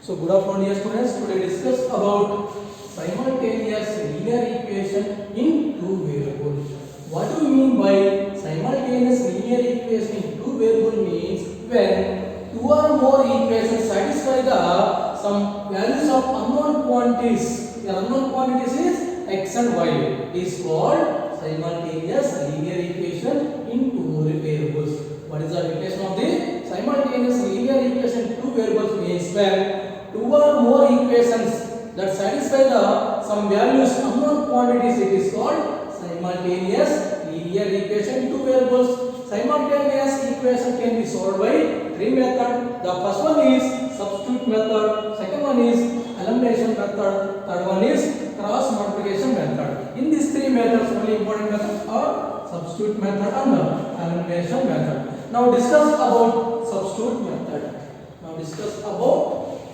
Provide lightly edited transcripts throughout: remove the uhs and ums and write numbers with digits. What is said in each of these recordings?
So good afternoon dear students. Today discuss about simultaneous linear equation in two variables. What do you mean by simultaneous linear equation in two variable means when two or more equations satisfy the some values of unknown quantities. The unknown quantities is x and y. It is called simultaneous linear equation in two variables. What is the definition of the simultaneous linear equation in two variables means when two or more equations that satisfy the some values unknown quantities, it is called simultaneous linear equation in two variables. Simultaneous equation can be solved by three methods. The first one is substitute method, second one is elimination method, third one is cross multiplication method. In these three methods, only important methods are substitute method and elimination method. Now discuss about substitute method.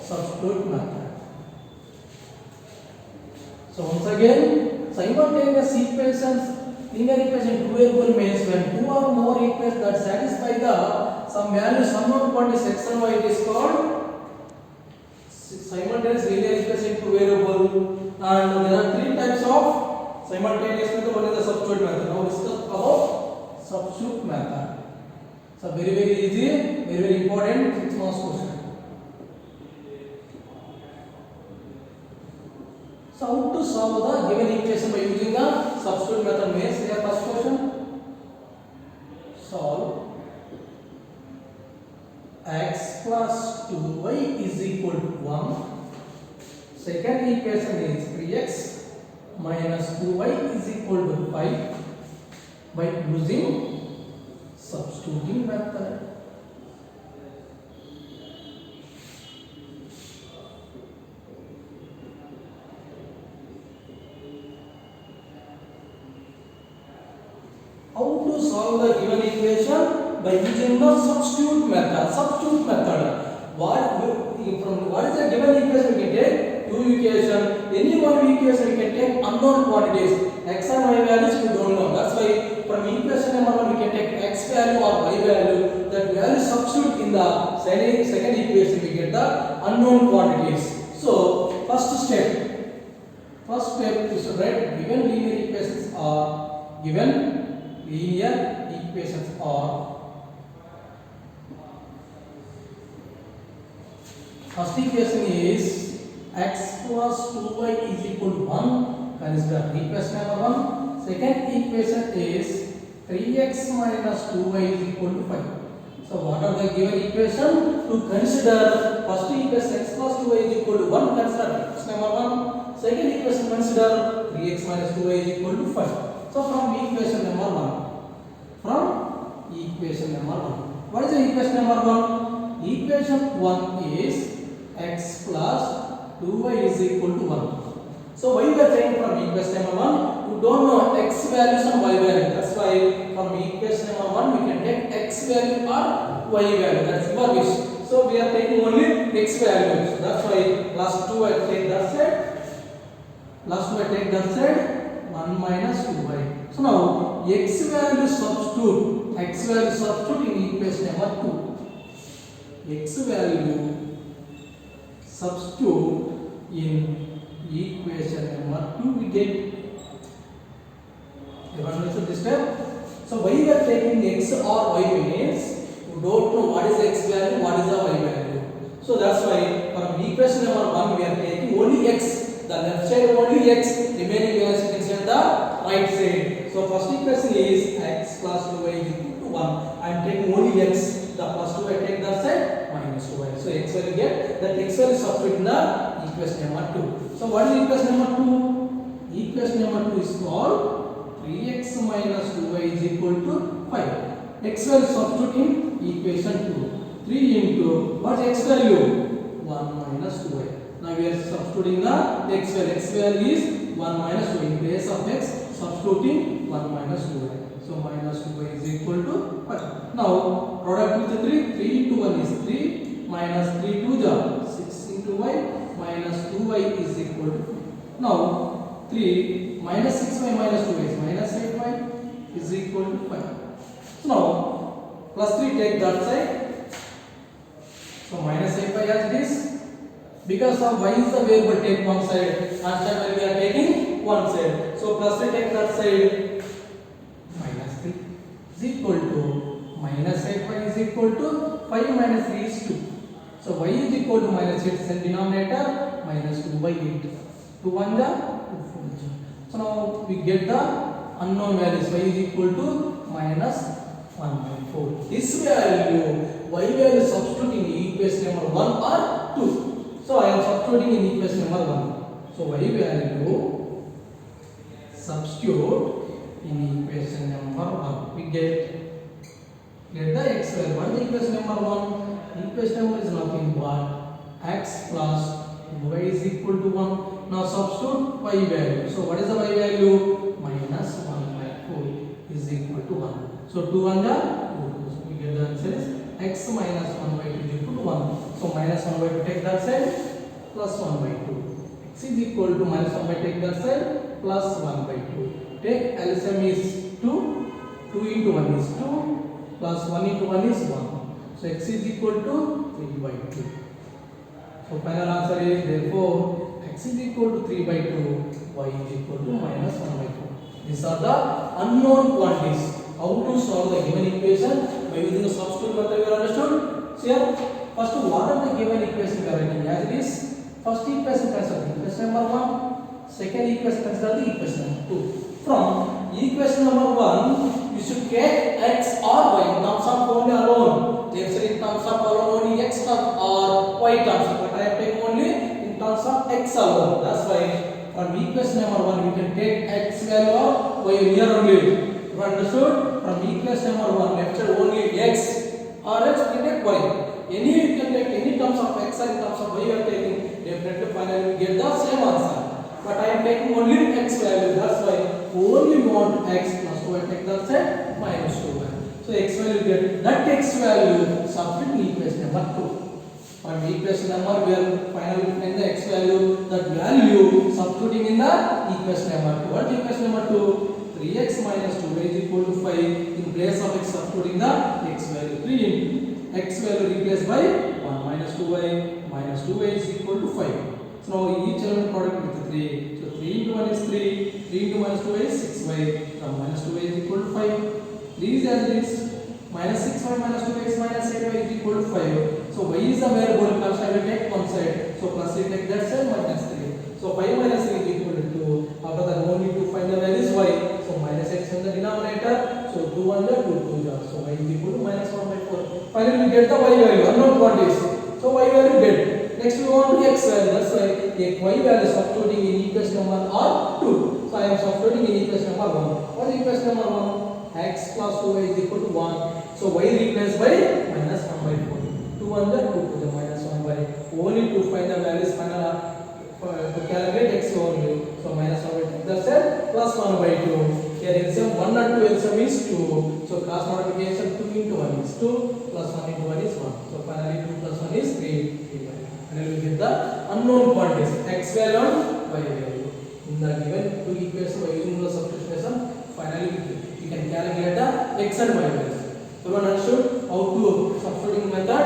Substitute method. So once again, simultaneous equations, linear equation two variable means when two or more equations that satisfy the some values unknown quantities x and y, it is called simultaneous linear equation two variable. And there are three types of simultaneous method. One is the substitute method. Now discuss about substitute method. So very easy, very important 6 marks question. So how to solve the given equation by using the substitute method means here first question, solve x plus 2y is equal to 1. Second equation is 3x minus 2y is equal to 5 by using substituting method. How to solve the given equation by using the substitute method. Substitute method. What is the given equation? We can take two equation. Any one equation we can take unknown quantities. X and y values we don't know. That's why from equation number one we can take x value or y value. That value substitute in the second equation we get the unknown quantities. So first step is to write given linear equations are first equation is x plus 2y is equal to 1. Consider equation number 1. Second equation is 3x minus 2y is equal to 5. So what are the given equation? To consider first equation x plus 2y is equal to 1. Consider equation number 1. Second equation consider 3x minus 2y is equal to 5. So from equation number 1. What is the equation number 1? Equation 1 is x plus 2y is equal to 1. So why we are taking from equation number 1? You don't know x values and y value. That's why from equation number 1 we can take x value or y value. That's your wish. So we are taking only x value. So that's why last two I take that side. 1 minus 2y. So now x value substitute in equation number 2. X value substitute in equation number 2 we get. You understood this step? So why we are taking x or y means you don't know what is x value, what is the y value. So that's why from equation number 1 we are taking only x. The left side only x, remaining values you can say the right side. So first equation is x plus 2y is equal to 1. I am taking only x. The plus 2 I take that side minus 2y. So x value get that x value substitute in the equation number 2. So what is equation number 2? Equation number 2 is called 3x minus 2y is equal to 5. X value substitute in equation 2. 3 into what is x value? 1 minus 2y. Now we are substituting the x value. X value is 1 minus 2. In place of x, substituting 1 minus 2y. So minus 2y is equal to 5. Now product with 3 into 1 is 3 minus 3 to 6 into y minus 2y is equal to 5. Now 3 minus 6y minus 2y is minus 8y is equal to 5. So now plus 3 take that side. So minus 8y as it is. Because of y is the variable, take one side. Constant value we are taking one side. So plus we take that side. Minus 3 is equal to minus 8y is equal to 5 minus 3 is 2. So y is equal to minus 8 is in denominator, minus 2 by 8. 2 1 ja, 2 4 ja. So now we get the unknown values. Y is equal to minus 1 by 4. This value, y value substituting in equation number 1 or 2. So I am substituting in equation number 1. So y value substitute in equation number 1. We get the x value. What is the equation number 1? Equation number is nothing but x plus y is equal to 1. Now substitute y value. So what is the y value? Minus 1 by 4 is equal to 1. So 2 1 ja 2. So we get the answer is x minus 1 by 2 is equal to 1. So minus 1 by 2 take that side, plus 1 by 2. X is equal to minus 1 by take that side, plus 1 by 2. Take LCM is 2. 2 into 1 is 2. Plus 1 into 1 is 1. So x is equal to 3 by 2. So final answer is therefore x is equal to 3 by 2, y is equal to minus 1 by 2. These are the unknown quantities. How to solve the given equation by using the substitute method we have understood. So here, first what are the given equation we are writing as it is. First equation consider equation number 1. Second equation consider the equation number 2. From equation number 1, you should get x or y in terms of only alone. They have said in terms of alone only x term or y terms, but I have taken only in terms of x alone. That's why from equation number 1 we can take x value or y here only. You understood? From equation number 1 left side only x or x we take y. Any you can take any terms of x or in terms of y you are taking. Definitely finally we get the same answer. But I am taking only x value. That's why only want x plus 2 I take that side minus 2. So x value get that x value substitute in equation number 2. From equation number we are finally find the x value. That value substituting in the equation number 2. What is equation number 2? 3x minus 2 is equal to 5. In place of x substituting the x value 3 into x value replaced by 1 minus 2y minus 2y is equal to 5. So now each element product with 3. So 3 into 1 is 3. 3 into minus 2 is 6y. From minus 2y is equal to 5. 3 is as it is. Minus 6y minus 2x minus 8y is equal to 5. So y is the variable. Constant we take one side. So plus we take that side minus 3. So 5 minus 3 is equal to 2. After that no need to find the values y. So minus x in the denominator. So 2 1 ja 2 2 ja. So y is equal to minus 1 by 4. Finally we get the y value. Unknown quantities. So y value get. Next we want to x value. That's why take y value substituting in equation number 1 or 2. So I am substituting in equation number 1. What is equation number 1? X plus 2y is equal to 1. So y replaced by minus 1 by 4. 2 1 ja 2 2 ja minus 1 by. Only to find the values final to calculate x only. So minus 1 by 2. That's it. Plus 1 by 2. Here LCM 1 and 2 LCM is 2. So cross multiplication 2 into 1 is 2. Plus 1 into 1 is 1. So finally 2 plus 1 is 3. And we get the unknown quantities x value and y value. In the given two equations by using the substitution, finally we can calculate the x and y values. Everyone understood how to substituting method?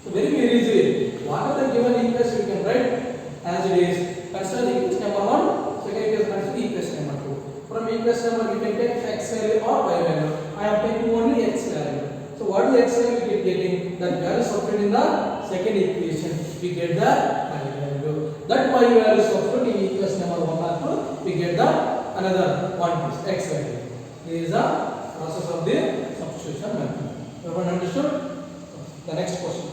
So very easy. What are the given equations we can write as it is? Consider the equation number 1. Second equation consider the equation number 2. From equation number we can take x value or y value. I am taking only x value. So what is the x value we are getting? That value substituted in the second equation. We get the y value. That y value substituted in equation number 1 or 2. We get the another one is x value. This is the process of the substitution method. Everyone understood? The next question.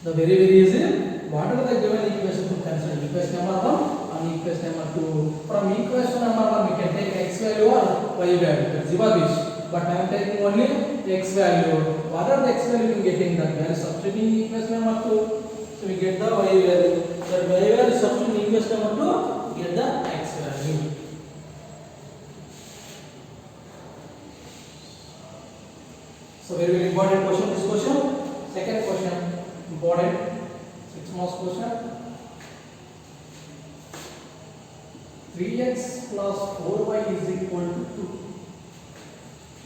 The very easy. What are the given equations to consider? Equation number 1 and equation number 2. From equation number 1 we can take x value or y value. That's Zivabish. But I am taking only x value. What are the x value we are getting? That value substituting in equation number 2. So we get the y value. That y value substituting in equation number 2. We get the x value. So very important question. This question. Second question. Important. 6 marks question. 3x plus 4y is equal to 2.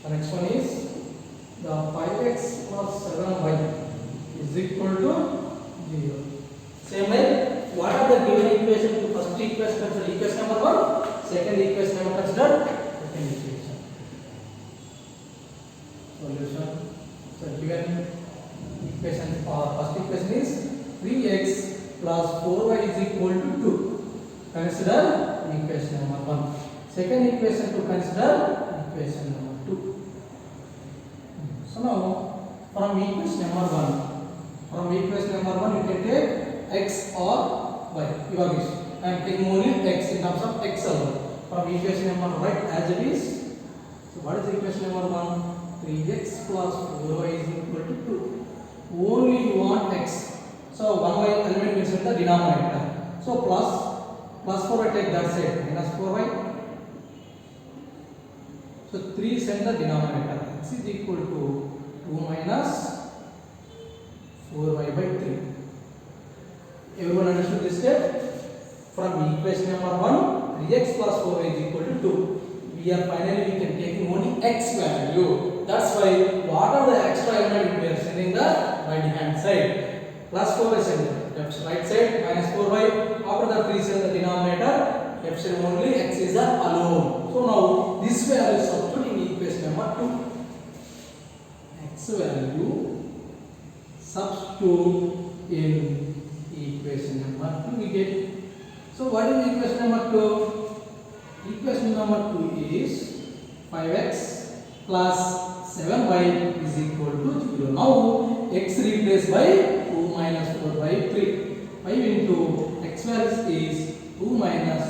The next one is the 5x plus 7y is equal to 0. Same way, what are the given equation? To first equation consider equation number 1, second equation number consider second equation. Solution. So given equation for first equation is 3x plus 4y is equal to 2. Consider equation number 1. Second equation to consider equation number 2. So now from equation number 1, you can take x or y. You are this. I am taking only x in terms of x alone. From equation number 1, write as it is. So what is equation number 1? 3x plus 4y is equal to 2. Only you want x. So 1y element means in the denominator. So plus 4y take that side, minus 4y. So 3 send the denominator. X is equal to 2 minus 4y by 3. Everyone understood this step? From equation number 1, 3x plus 4y is equal to 2. We are finally we can take only x value. That's why what are the extra element we are sending the right hand side. Plus 4y send left right side, minus 4y. After that 3 send the denominator. Left side only x is alone. So now this value substitute in equation number 2. X value substitute in equation number 2 we get. So what is equation number 2? Equation number 2 is 5x plus 7y is equal to 0. Now x replaced by 2 minus 4 by 3. 5 into x value is 2 minus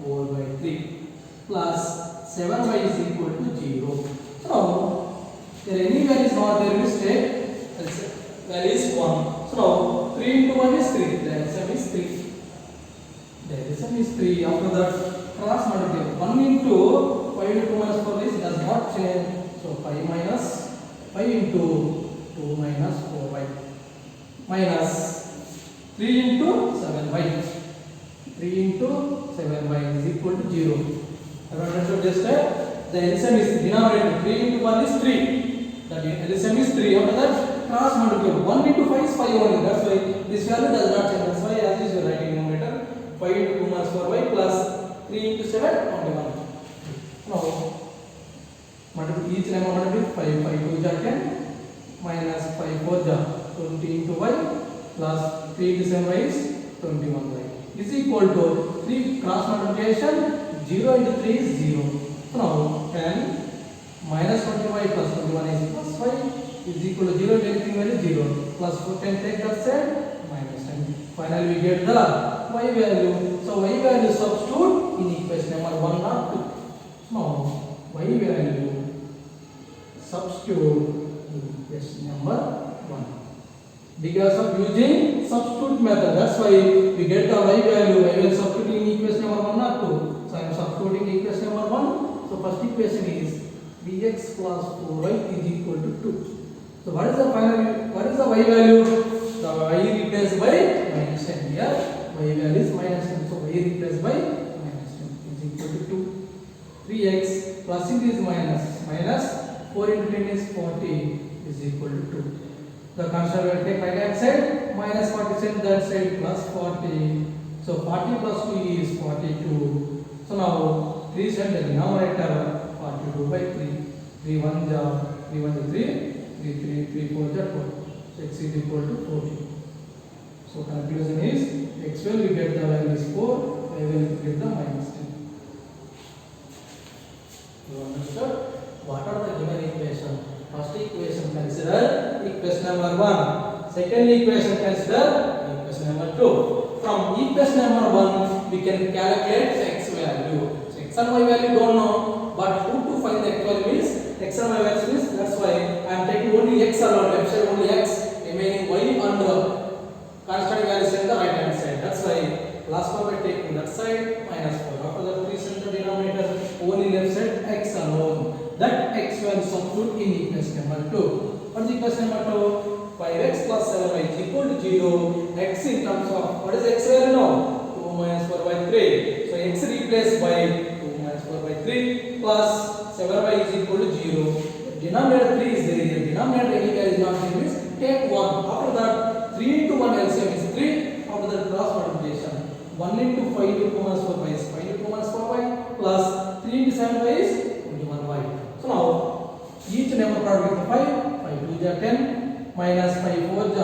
4 by 3 plus 7y is equal to 0. So now there any value is not there, we take value is 1. So now 3 into 1 is 3. The LCM is 3. The LCM is 3. After that cross multiply. 1 into 5 into 2 minus 4 is does not change. So 5 minus 5 into 2 minus 4y minus 3 into 7y. 3 into 7y is equal to 0. Everyone understood this step? The LCM is denominator. 3 into 1 is 3. The LCM is 3. After that cross multiply. 1 into 5 is 5 only. That's why this value does not change. That's why as is you are writing numerator. 5 into 2 minus 4y plus 3 into 7 only 1. Now multiply each number multiply 5 2 is 10 minus 5 4 is 20 into y plus 3 into 7y is 21y is equal to 3 cross multiplication 0 into 3 is 0. So now 10 minus 20y plus 21 is plus 5 is equal to 0 into anything value 0 plus 4 10 take that side minus 10. Finally we get the y value. So y value substitute in equation number 1 or 2. Now y value substitute in equation number 1. Because of using substitute method, that's why we get the y value. I will substitute in equation number 1 or 2. So I am substituting equation number 1. So first equation is 3x plus 4y is equal to 2. So what is the y value? The y replaced by minus 10 here. Y value is minus 10. So y replaced by minus 10 is equal to 2. 3x plus it is minus 4 into 10 is 40 is equal to 2. The constant will take right hand side, minus 40 send that side plus 40. So 40 plus 2 is 42. So now 3 send the denominator 42 by 3. 3 1 is 3, 3 4 is 4. So x is equal to 40. So conclusion is x value we get the value is 4, y value we get the minus 10. You understood? What are the given equation? First equation consider equation number 1. Second equation consider equation number 2. From equation number 1 we can calculate x value. So x and y value don't know, but who to find the x value means x and y value means that's why I am taking only x alone. Left side only x, remaining y and constant values in the right hand side. That's why last one by taking that side minus 4. After that 3 send the denominator only left side x alone. That x value substitute in equation number 2. What is equation number 2? 5x plus 7y is equal to 0. X in terms of what is x value now? 2 minus 4 by 3. So x replaced by 0. Denominator 3 is there. Here denominator any value is not there means take 1. After that 3 into 1 LCM is 3. After that cross multiplication 1 into 5 into 2 minus 4y is 5 into 2 minus 4y plus 3 into 7y is 21y. So now each number product with 5 2 is 10 minus 5 4 is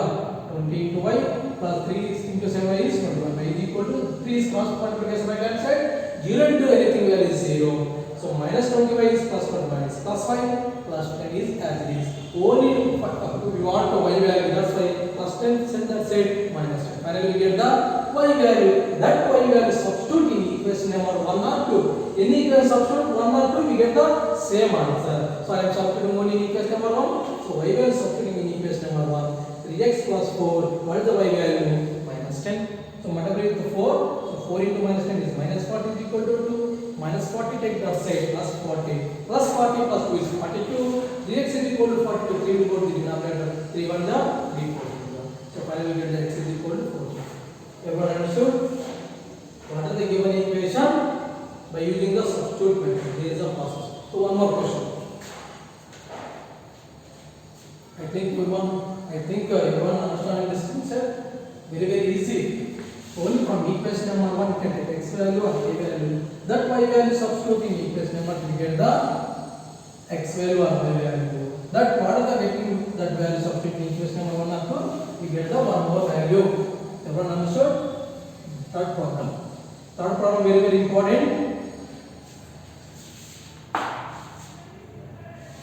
20 into y plus 3 into 7y is 21y is equal to 3 is cross multiplication right hand side 0 into anything value is 0. So minus 20y is plus 21 is plus 5 plus 10 is as it is. Only we want the y value, that's why plus 10 send that side minus 10. Finally we get the y value. That y value substitute in equation number 1 or 2. Any equation substitute 1 or 2 we get the same answer. So I am substituting only in equation number 1. So y value substituting in equation number 1. 3x plus 4. What is the y value? Minus 10. So multiply with the 4. So 4 into minus 10 is minus 40 is equal to 2. Minus 40 take that side plus 40. Plus 40 plus 2 is 42. 3x is equal to 42. 3 will go to the denominator. 3 1 is 3 4. So finally we get the x is equal to 4. Everyone understood? What are the given equation? By using the substitute method. There is a process. So one more question. I think everyone understanding this concept. Very easy. Only from equation number 1 you can take x value and y value. That y value substitute in equation number 2 get the x value and y value. That what are the getting that value substitute in equation number 1 and 2 we get the one more value. Everyone understood? Third problem. Third problem very important.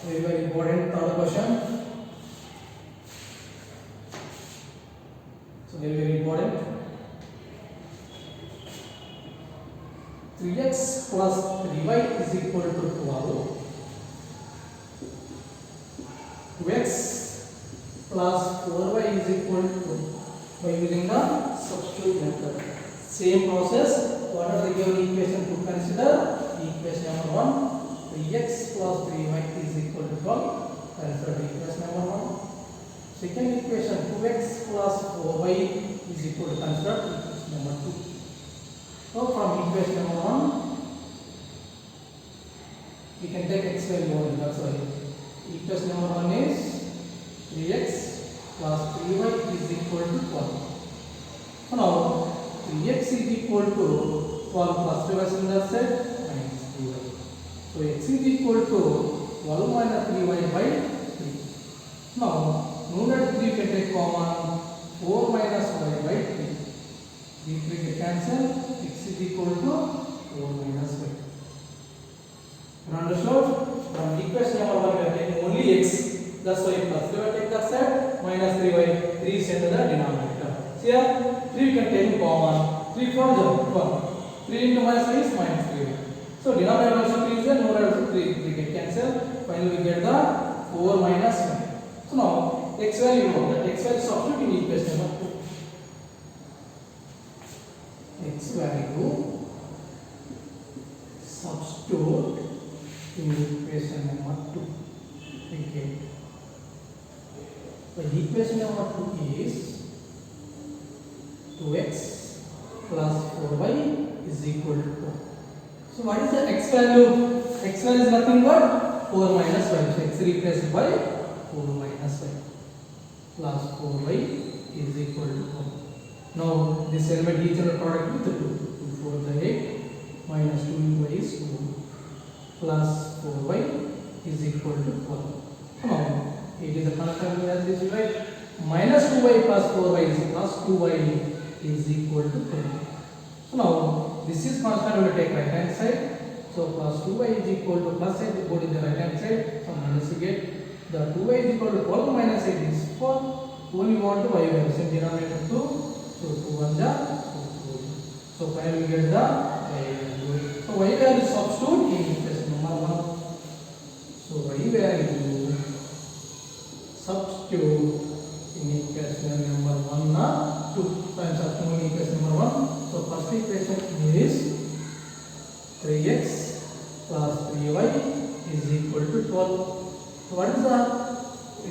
Very important third question. So very important. 3x plus 3y is equal to 12. 2x plus 4y is equal to, by using the substitute method. Same process. What are the given equation to consider? Equation number 1. 3x plus 3y is equal to 12. Consider equation number 1. Second equation 2x plus 4y is equal to consider equation number 2. So from equation number 1 we can take x value only. That's why equation number 1 is 3x plus 3y is equal to 12. So now 3x is equal to 12 plus 3y in that side minus 3y. So x is equal to 12 minus 3y by 3. Now numerator 3 can take common 4 minus y by 3. These 3 can cancel. X is equal to 4 minus y. Understood? From equation number 1 we are taking only x. That's why plus 3y take that side minus 3y. 3 is into the denominator. See here 3 we can take common. 3 4 is 1. 3 into minus 3 is minus 3y. So denominator also 3 is there, numerator also 3. 3 get cancel. Finally we get the 4 minus 1. So now x value you know that x value substitute in equation number 2. X value substitute in equation number 2. Okay. The equation number 2 is 2x plus 4y is equal to 4. So what is the x value? X value is nothing but 4 minus y. So x replaced by 4 minus y plus 4y is equal to 4. Now this element each other product with 2. 2 4 the 8 minus 2 into y is 2 plus 4y is equal to 4. Now it is a constant as this right. Minus 2y plus 4y is plus 2y is equal to 3. So now this is constant we will take right hand side. So plus 2y is equal to plus side will go to the right hand side. So minus you get the 2y is equal to 12 minus 8 is 4. Only want to y value same denominator 2. So 2 1 ja 2. So finally we get the y value. So y value substitute in equation number 1. So y value substitute in equation number 1 na 2. So I am substituting equation number 1. So first equation is 3x plus 3y is equal to 12. So what is the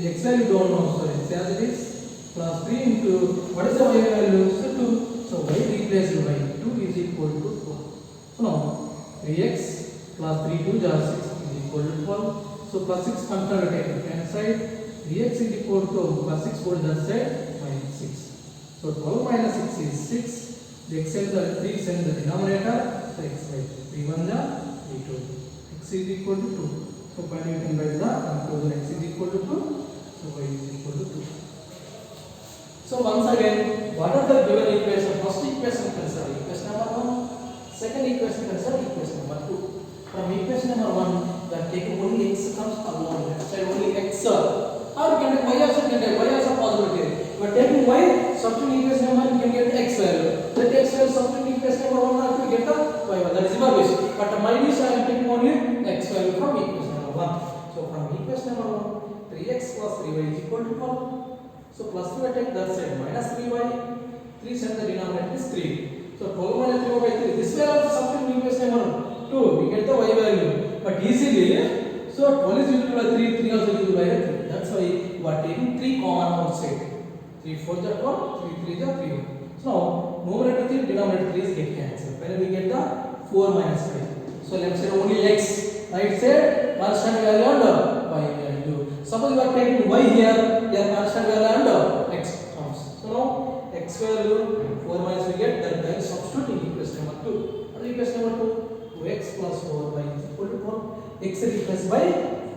x value don't know. So it's as it is plus 3 into what is the y value? So 2. So y replaced by 2 is equal to 12. So now 3x plus 3 2 is 6 is equal to 12. So plus 6 constant will take left hand side. 3x is equal to plus 6 goes that side minus 6. So 12 minus 6 is 6. The x and the 3 is in the denominator. So x by 3 1 the 3 2. X is equal to 2. So finally you can write the conclusion x is equal to 2. So y is equal to 2. So once again, what are the given equation? First equation consider equation number 1. Second equation consider equation number 2. From equation number 1, we are taking only x comes alone. Left side only x. Or you can take y also, can take y also possibility. We are taking y, substitute equation number 1, you can get x value. That x value substitute equation number 1 or 2, get the y value. That is your wish. But my wish I am taking only x value from equation number 1. So from equation number 1, 3x plus 3y is equal to 12. So plus 3 I take that side minus 3y. 3 side the denominator is 3. So 12 minus 3 by 3. This way also substitute equation number 2. We get the y value. But easily, so 12 is equal to 3. 3 also equal to 3. That's why we are taking 3 common outside. 3 4 is 12. 3 3 is 3. So now numerator 3, denominator 3 is get cancelled. Finally we get the 4 minus 5. So left side only x. Right side constant value and y value. Suppose you are taking y here, constant value and x comes. So now x value 4 minus we get that value substitute in equation number 2. What is equation number 2? 2x plus 4y is equal to 4. X is replaced by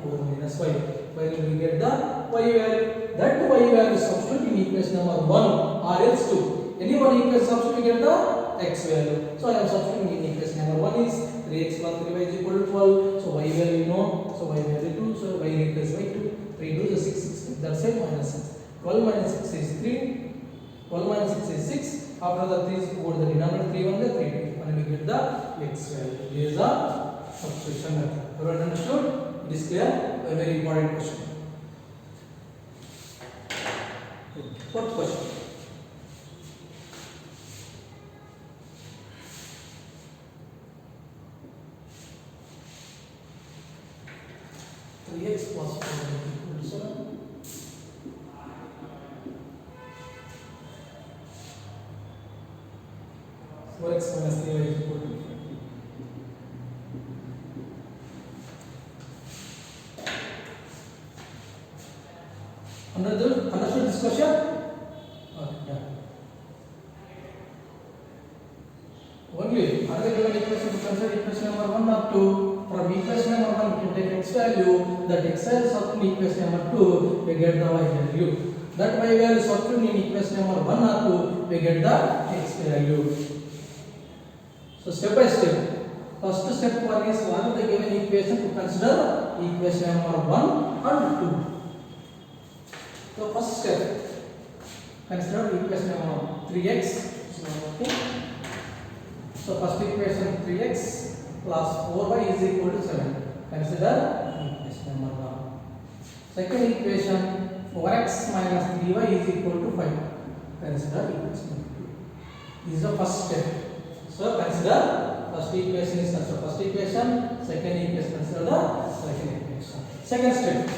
4 minus y. Finally we get the y value. That y value substitute in equation number 1 or else 2. Any one equation substitute we get the x value. So I am substituting in equation number 1 is 3x plus 3y is equal to 12. So y value you know. So y value 2. So y replaced by 2. 3 2 is 6. 6 that's it minus 6. 12 minus 6 is 3. 12 minus 6 is 6. After the 3 is over the denominator 3 1 the 3 2. And we get the x value. Here is the substitution method. Everyone understood? It is clear? A very important question. Fourth question. X plus 4 is equal to 7. So x minus 3y is equal to 5. Understood this question? Okay, done. Only another given equation to consider equation number 1 or 2. From equation number 1 we can take x value. That x value substitute in equation number 2 we get the y value. That y value substitute in equation number 1 or 2 we get the x value. So step by step. First step 1 is what are the given equation to consider equation number 1 and 2. So first step consider equation number 3x. So first equation 3x plus 4y is equal to 7. Consider equation number 1. Second equation 4x minus 3y is equal to 5. Consider equation number 2. This is the first step. So consider first equation is consider first equation. Second equation consider the second equation. Second step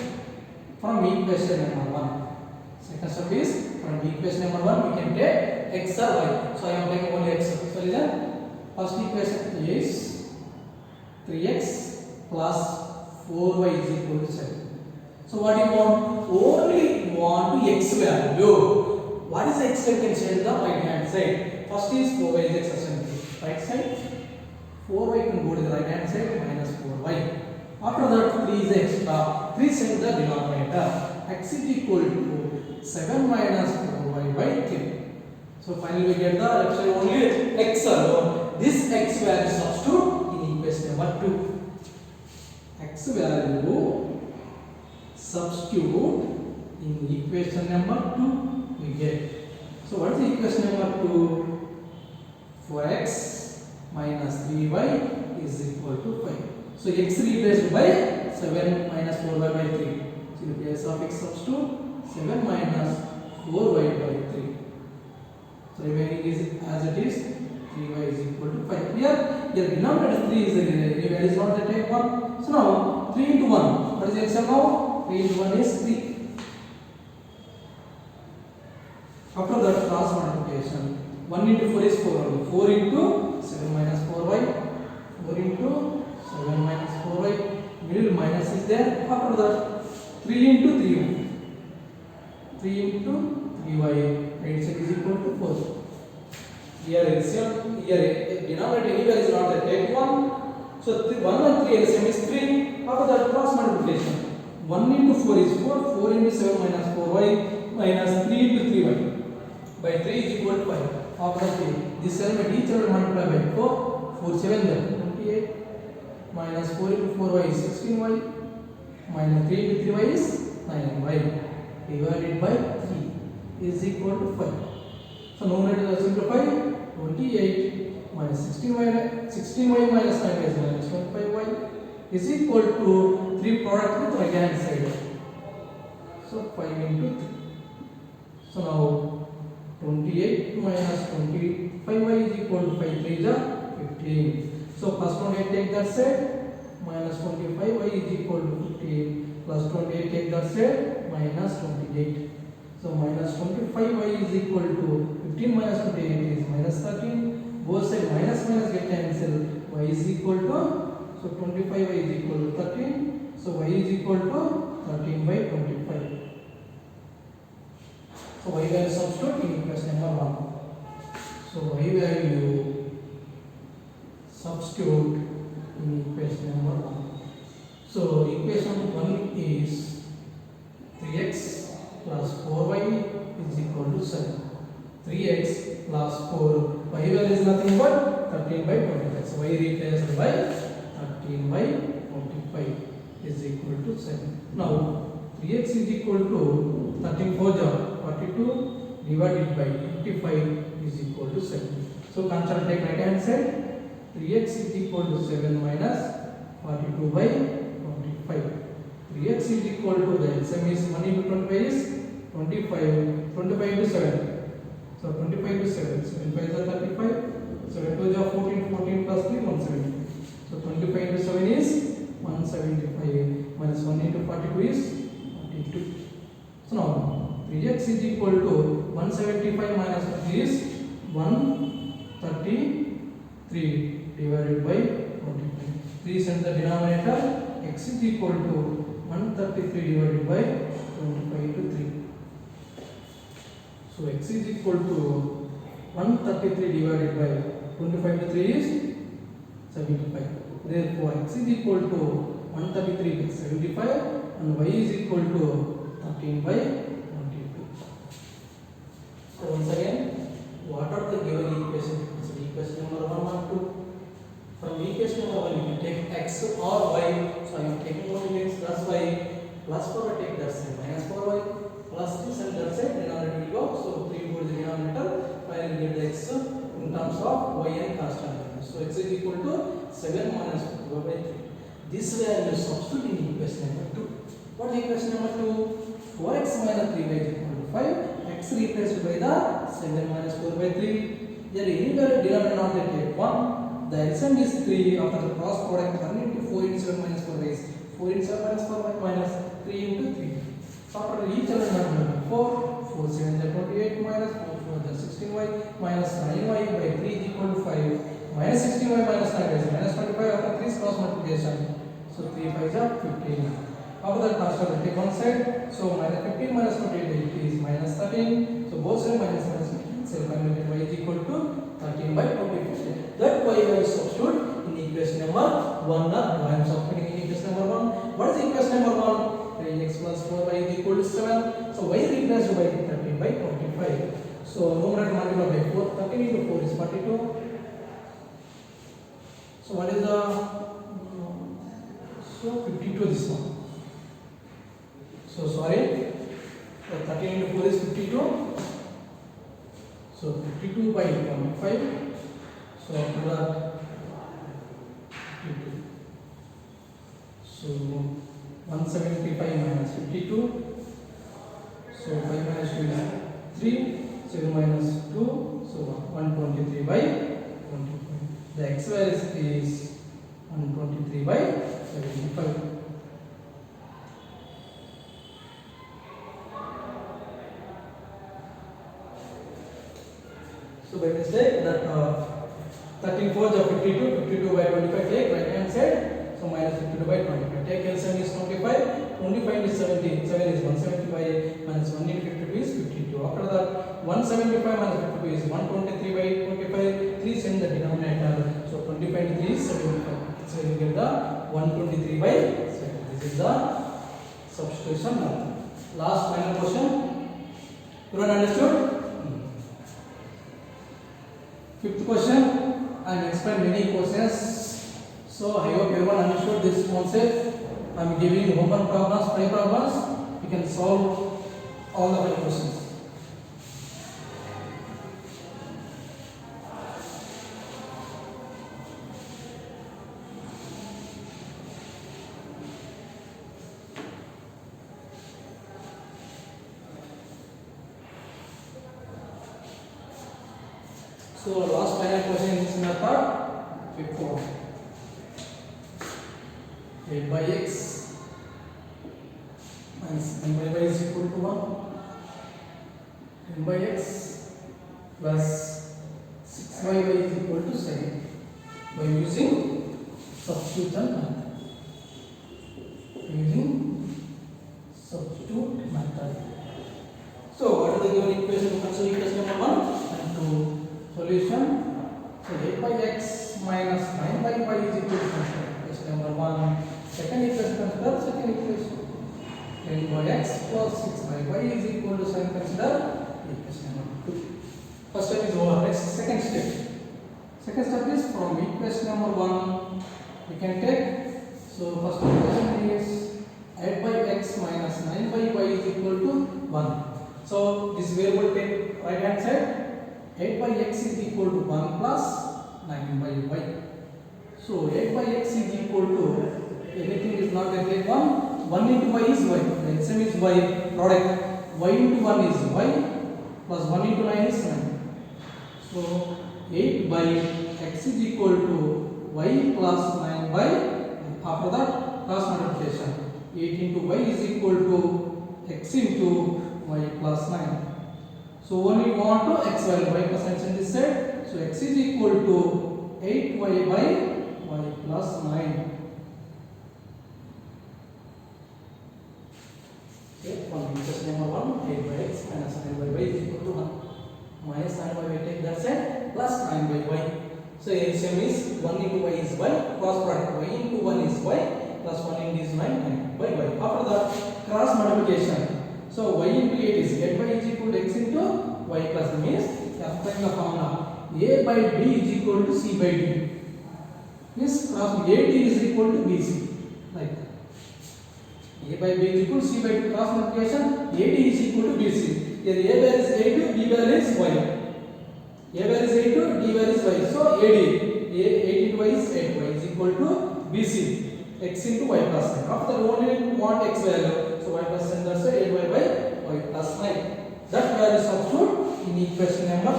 from equation number 1. Second step is from equation number 1 we can take x or y. So I am taking only x. So listen. First equation is 3x plus 4y is equal to 7. So what do you want? Only you want to x value. What is x value? Can shade the right hand side. First is 4y is x assembly. Right side. 4y can go to the right hand side minus 4y. After that 3 is extra. 3 send the denominator. X is equal to 7 minus 4y by 3. So finally we get the left side only x alone. This x value substitute in equation number 2. X value substitute in equation number 2 we get. So what is the equation number 2? 4x minus 3y is equal to 5. So x replaced by 7 minus 4y by 3. So in place of x substitute 7 minus 4y by 3. So remaining is as it is 3y is equal to 5. Here denominator 3 is the value is not the type 1. So now 3 into 1. What is the answer now? 3 into 1 is 3. After that cross multiplication 1 into 4 is 4 only. 4 into 7 minus 4y. 4 into 7 minus 4y. middle minus is there. After that 3 into 3y, 3 into 3y, right side is equal to 4. Here LCM, here denominator anywhere is not there, take 1. So 1 and 3 LCM is 3. After that cross multiplication, 1 into 4 is 4, 4 into 7 minus 4y minus 3 into 3y by 3 is equal to 5. After that this element each element multiply by 4, 4 7 then 28 minus 4 into 4y is 16y minus 3 into 3y is 9y divided by 3 is equal to 5. So numerator is simplify, 28 minus 16y minus 9y is minus 25y is equal to 3 product with right hand side. So 5 into 3. So now 28 minus 25y is equal to 5 3 is 15. So plus 28 take that side, minus 25y is equal to 15, plus 28 take that side, minus 28. So minus 25y is equal to 15 minus 28 is minus 13. Both side minus minus get cancel. Y is equal to, so 25y is equal to 13. So y is equal to 13 by 25. So y value substitute in equation number 1. So y value substitute in equation number 1. So equation 1 is 3x plus 4y is equal to 7. 3x plus 4, y value is nothing but 13 by 25. So y replaced by 13 by 25 is equal to 7. Now 3x is equal to 13 4 42 divided by 55 is equal to 7. So consider take right hand side, 3x is equal to 7 minus 42 by 25. 3x is equal to, the LCM is 1 into 25 is 25, 25 into 7. So 25 into 7, 7 5 is 35, 7 2 is 14, 14 plus 3, 170. So 25 into 7 is 175 minus 1 into 42 is 42. So now 3x is equal to 175 minus 3 is 133 divided by 25. 3 is in the denominator, x is equal to 133 divided by 25 into 3. So x is equal to 133 divided by 25 into 3 is 75. Therefore x is equal to 133 by 75 and y is equal to 13 by 22. So once again, what are the given equations? So equation number 1 or 2. From equation number 1 you can take x or y. So I am taking only x, that's why plus 4 I take that side, minus 4y plus 3 and that side denominator will go. So 3 goes the denominator, finally get the x in terms of y and constant value. So x is equal to 7 minus 4 by 3. This value substitute in equation number 2. What is equation number 2? 4x minus 3y is equal to 5. X replaced by the 7 minus 4 by 3. Here any value denominator not there, take 1. The LCM is 3. After the cross product, 1 into 4 into 7 minus 4 is 4 into 7 minus 4 minus 3 into 3. So after each element 4, 4 7 is 28 minus 4 4 is 16y minus 9y by 3 is equal to 5 minus 16y minus 9 is minus 25 after 3 cross multiplication. So 3 5 is 15. After that constant take one side. So minus 15 minus 28 is minus 13. So both sides minus minus 15. So finally y is equal to 13 by 25. That y value substitute in equation number 1. I am substituting in equation number 1. What is equation number 1? 3x plus 4y is equal to 7. So y replaced by 13 by 25. So numerator multiplied by 4. 13 into 4 is 42. So what is the, so 52 this one. So sorry, so 13 into 4 is 52. So 52 by 25. So after that 52. So 175 minus 52. So 5 minus 2 is 3. 7 minus 2. So 123 by 25. The x value is 123 by 75. So by mistake that 13 4 is 52, 52 by 25 take right hand side. So So minus 52 by 25. Take LCM is 25. 25 is 70. 7 is 175 minus 1 into 52 is 52. After that, 175 minus 52 is 123 by 25. 3 send the denominator. So 25 into 3 is 75. So you get the 123 by 7. This is the substitution method. Last final question. Everyone understood? Fifth question. I will explain many questions. So I hope everyone understood this concept. I am giving open problems, 5 problems. You can solve all the 5 questions. So last final question in this method, fifth one. 8 by x minus 10 by y is equal to 1. 10 by x plus 6 by y is equal to 7 by using substitution method. So what is the given equation? Consider equation number 1 and 2. Solution. So 8 by x minus 9 by y is equal to equation number 1. Second equation consider second equation. 10 by x plus 6 by y is equal to 7. Consider equation number 2. First step is over. Next second step. Second step is from equation number 1 we can take. So first equation is 8 by x minus 9 by y is equal to 1. So this variable take right hand side. 8 by x is equal to 1 plus 9 by y. So 8 by x is equal to, anything is not there, 1 into y is y. The LCM is y, product. Y into 1 is y plus 1 into 9 is 9. So 8 by x is equal to y plus 9 by, after that cross multiplication. 8 into y is equal to x into y plus 9. So only we want to x value, y plus 9 in this side. So x is equal to 8y by y plus 9. Okay, from equation number 1, 8 by x minus 9 by y is equal to 1. Minus 9 by y take that side plus 9 by y. So LCM is 1 into y is y, cross product y into 1 is y plus 1 into is 9 by y. After that cross multiplication. So y into 8 is 8y is equal to x into y plus means applying the formula a by b is equal to c by d. Means cross AD is equal to BC. Like that. A by b is equal to c by d. Cross multiplication AD is equal to BC. Here a value is 8, b value is y. A value is 8, d value is y. So AD, 8 into y is 8, y is equal to BC. X into y plus 9. After only we want x value. So y plus 10, that's 8y by y plus 9. That value substitute in equation number 2.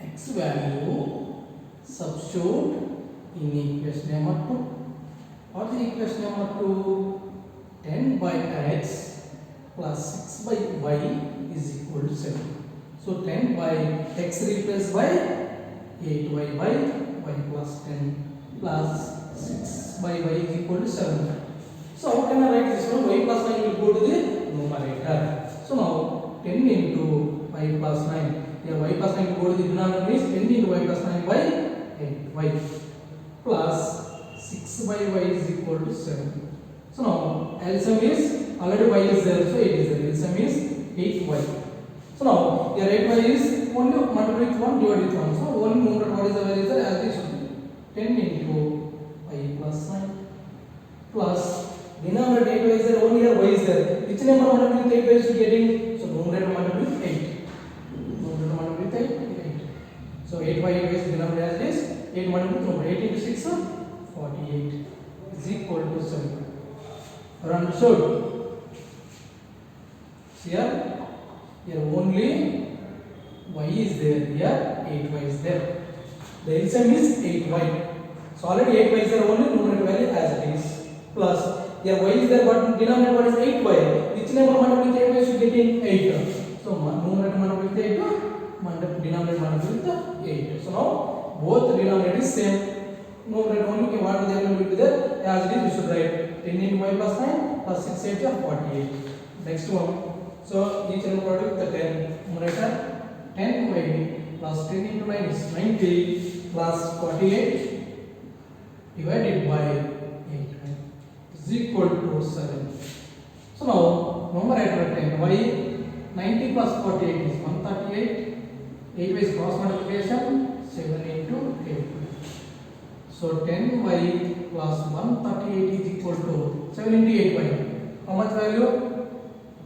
X value substitute in equation number 2. What is equation number 2? 10 by x plus 6 by y is equal to 7. So 10 by x replaced by 8y by y plus 10 plus 6 by y is equal to 7. So how can I write this one? Y plus 9 will go to the numerator. So now 10 into y plus 9. Here y plus 9 will go to the denominator, means 10 into y plus 9 by 8y plus 6 by y is equal to 7. So now LCM is, already y is there, so 8 is there. LCM is 8y. So now here 8y is only multiply with 1 divided with 1. So only numerator what is the value is there as it should be. 10 into y plus 9 plus denominator 8y is there, only here y is there. Which number multiplied with 8y is getting? So numerator multiplied with 8. Numerator multiplied with 8. So 8y is denominator as it is. 8 multiplied with numerator. 8 into 6 48 is equal to 7. Are understood? See here only y is there, here 8y is there. The LCM is 8y. So already 8y is there, only numerator value as it is. Plus here y is there, but denominator what is 8y. Which number multiplied with 8y should get in 8. So numerator multiplied with 8, denominator multiplied with 8. So now both denominator is same. Numerator only what they will be there as it is we should write 10 into y plus 9 plus 6 8 are 48. Next one. So each and product the 10 numerator 10y plus 10 into 9 is 90 plus 48 divided by 8 is equal to 7. So now numerator 10 y 90 plus 48 is 138. 8 is cross multiplication 7 into 8. So 10y plus 138 is equal to 7 into 8y. How much value?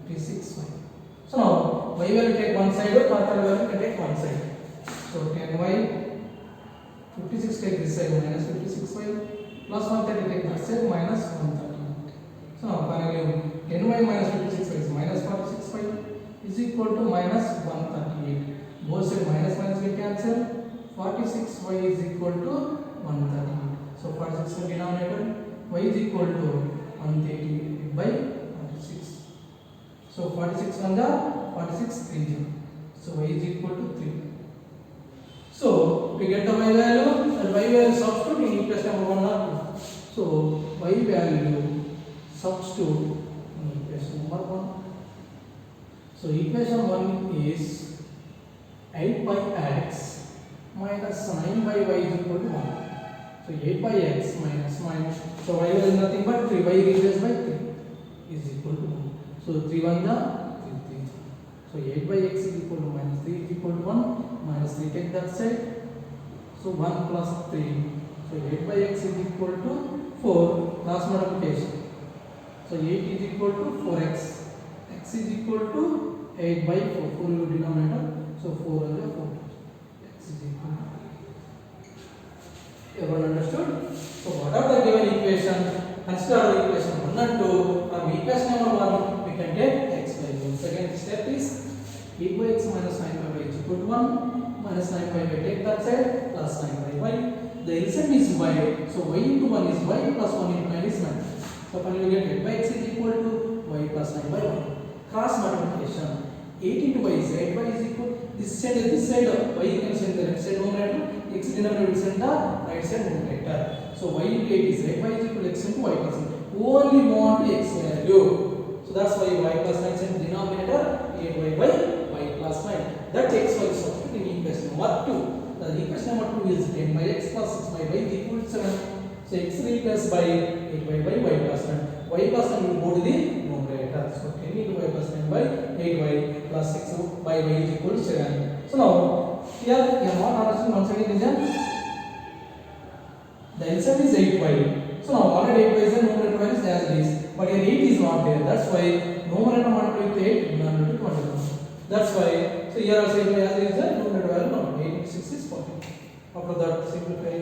56y. So now y value take one side or control value can take one side. So 10y 56 take this side minus 56y plus 130 take that side minus 138. So now finally 10y minus 56y is minus 46y is equal to minus 138. Both side minus minus will cancel. 46y is equal to 138. So 46 in denominator, y is equal to 138 by 46. So 46 on the 46 3. So y is equal to 3. So we get the y value and y value substitute in equation number 1 or 2. So y value substitute in equation number 1. So equation 1 is 8 by x minus 9 by y is equal to 1. So 8 by x minus minus. So y is nothing but 3 by replaced by 3 is equal to 1. So 3 1 the 3 3. So 8 by x is equal to minus 3 is equal to 1. Minus 3 take that side. So 1 plus 3. So 8 by x is equal to 4 cross multiplication. So 8 is equal to 4x. X is equal to 8 by 4. 4 is denominator. So 4 is 4. X is equal to. Everyone understood? So what are the given equation? Consider the equation 1 and 2. From equation number 1 we can take x by 1. Second step is 8 by x minus 9 by y is equal to 1. Minus 9 by y take that side plus 9 by y. The LCM is y. So y into 1 is y plus 1 into 9 is 9. So finally we get 8 by x is equal to y plus 9 by 1. Cross multiplication. 8 into y is 8 y is equal. This side y you can send the left side numerator. X denominator will send the right side numerator. So y into 8 is 8 y is equal to x into y plus 9. Only want x value. So that's why y plus 9 send denominator 8y by y plus 9. That x y is substitute in equation number 2. The equation number 2 is 10 by x plus 6 by y is equal to 7. So x replaced by 8y by y plus 9. Y plus 9 will go to the numerator. So 10 into y plus 9 by 8y plus 6 by y is equal to 7. So now here you are not understanding once again is the LCM is 8y. So now already 8y is the numerator value is as it is. But here 8 is not there. That's why numerator multiplied with 8, denominator 21. That's why. So here also 8y as it is the numerator value not 8 into 6 is 40. After that simplify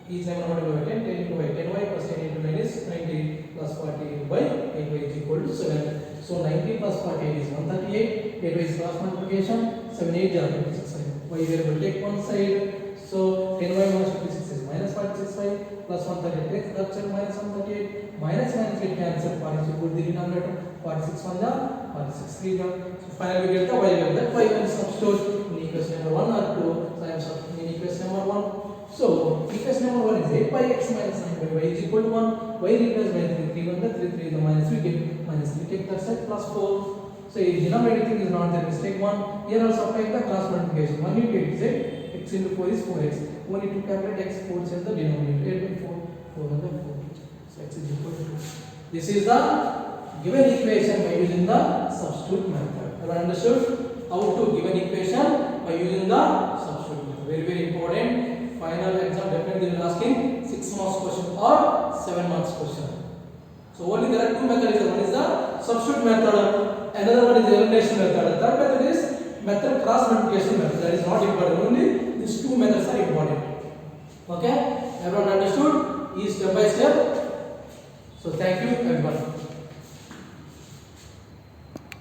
each number multiplied by 10. 10 into y 10y plus 10 into 9 is 90 plus 40 by 8y is equal to 7. So 90 plus 48 is 138. 8y is cross multiplication. 7 8 are 56y. Y variable take one side. So 10y minus 56 is minus 46y plus 138. That side minus 138. Minus minus get cancel. 46 would be denominator. 46 1 the 46 3 the. So finally we get the y value. That y value substitute in equation number 1 or 2. So I am substituting in equation number 1. So equation number 1 is 8 by x minus 9 by y is equal to 1. Y replaced by 3 3 1 the 3 3 the minus we get minus 3 take that side plus 4. So if denominator thing is not there, mistake 1. Here also apply the cross multiplication. 1 into 8 is 8. X into 4 is 4x. 1 into calculate x 4 is the denominator. 8 by 4 4 on the 4. So x is equal to 2. This is the given equation by using the substitute method. Have you understood how to give an equation by using the substitute method? Very very important. Final exam definitely they will asking 6 marks question or 7 marks question. So only there are two methods. One is the substitute method. Another one is the elimination method. Third method is method cross multiplication method. That is not important. Only these two methods are important. Okay? Everyone understood? Each step by step. So thank you everyone.